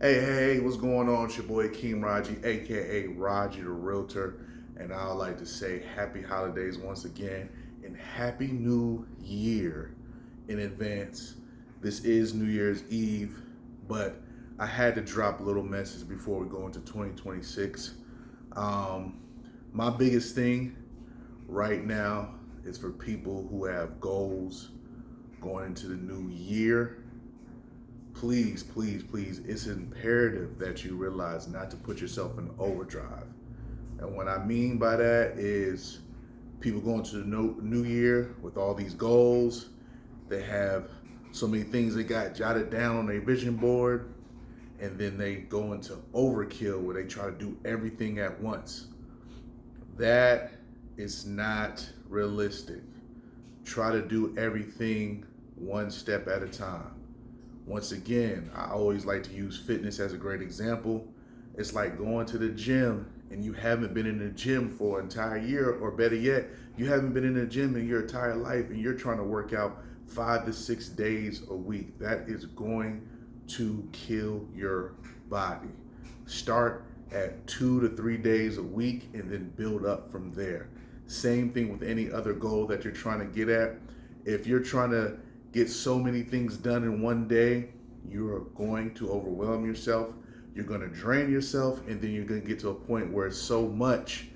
Hey, what's going on? It's your boy Keem Raji, aka Raji the Realtor, and I'd like to say happy holidays once again and happy new year in advance. This is New Year's Eve, but I had to drop a little message before we go into 2026. Um, my biggest thing right now is for people who have goals going into the new year. Please, it's imperative that you realize not to put yourself in overdrive. And what I mean by that is people going to the new year with all these goals. They have so many things they got jotted down on their vision board, and then they go into overkill where they try to do everything at once. That is not realistic. Try to do everything one step at a time. Once again, I always like to use fitness as a great example. It's like going to the gym and you haven't been in the gym for an entire year, or better yet, you haven't been in the gym in your entire life and you're trying to work out 5 to 6 days a week. That is going to kill your body. Start at 2 to 3 days a week and then build up from there. Same thing with any other goal that you're trying to get at. If you're trying to get so many things done in one day, you're going to overwhelm yourself. You're going to drain yourself, and then you're going to get to a point where it's so much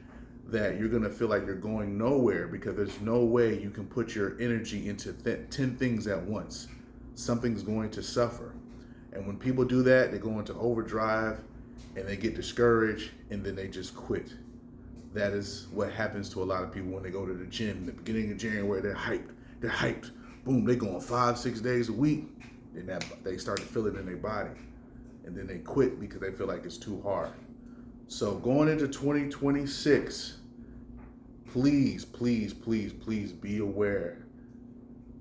that you're going to feel like you're going nowhere because there's no way you can put your energy into 10 things at once. Something's going to suffer. And when people do that, they go into overdrive and they get discouraged and then they just quit. That is what happens to a lot of people when they go to the gym. In the beginning of January, they're hyped. They're hyped. Boom, they going 5, 6 days a week. And they start to feel it in their body. And then they quit because they feel like it's too hard. So going into 2026, please be aware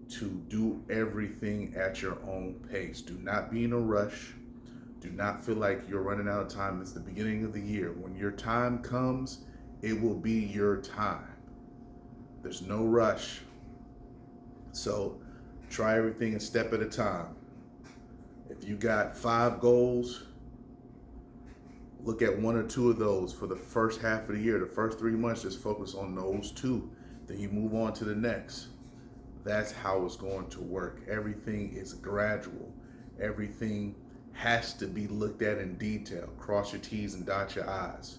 to do everything at your own pace. Do not be in a rush. Do not feel like you're running out of time. It's the beginning of the year. When your time comes, it will be your time. There's no rush. So try everything a step at a time. If you got 5 goals, look at 1 or 2 of those for the first half of the year. The first 3 months, just focus on those 2. Then you move on to the next. That's how it's going to work. Everything is gradual. Everything has to be looked at in detail. Cross your T's and dot your I's.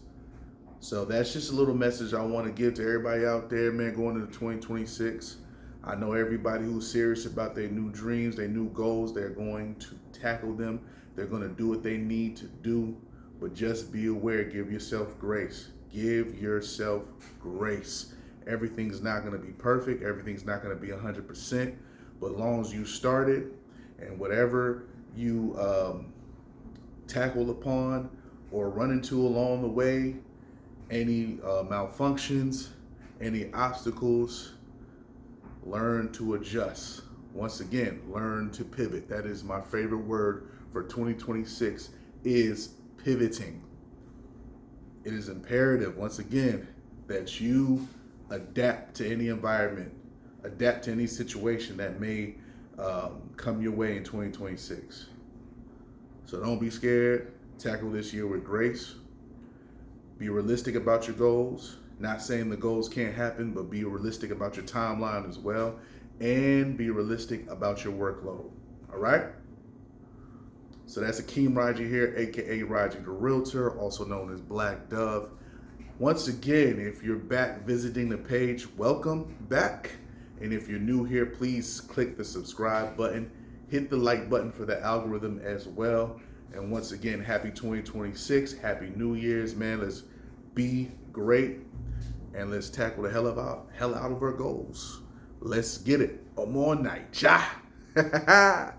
So that's just a little message I want to give to everybody out there, man, going into 2026. I know everybody who's serious about their new dreams, their new goals, they're going to tackle them. They're going to do what they need to do. But just be aware, give yourself grace. Give yourself grace. Everything's not going to be perfect. Everything's not going to be 100%. But as long as you started and whatever you tackle upon or run into along the way, any malfunctions, any obstacles, learn to adjust. Once again, learn to pivot. That is my favorite word for 2026 is pivoting. It is imperative, once again, that you adapt to any environment, adapt to any situation that may come your way in 2026. So don't be scared. Tackle this year with grace. Be realistic about your goals. Not saying the goals can't happen, but be realistic about your timeline as well. And be realistic about your workload. All right? So that's Akeem Raji here, aka Raji the Realtor, also known as Black Dove. Once again, if you're back visiting the page, welcome back. And if you're new here, please click the subscribe button. Hit the like button for the algorithm as well. And once again, happy 2026. Happy New Year's, man. Let's be great and let's tackle the hell out of our goals. Let's get it. More night. Ja.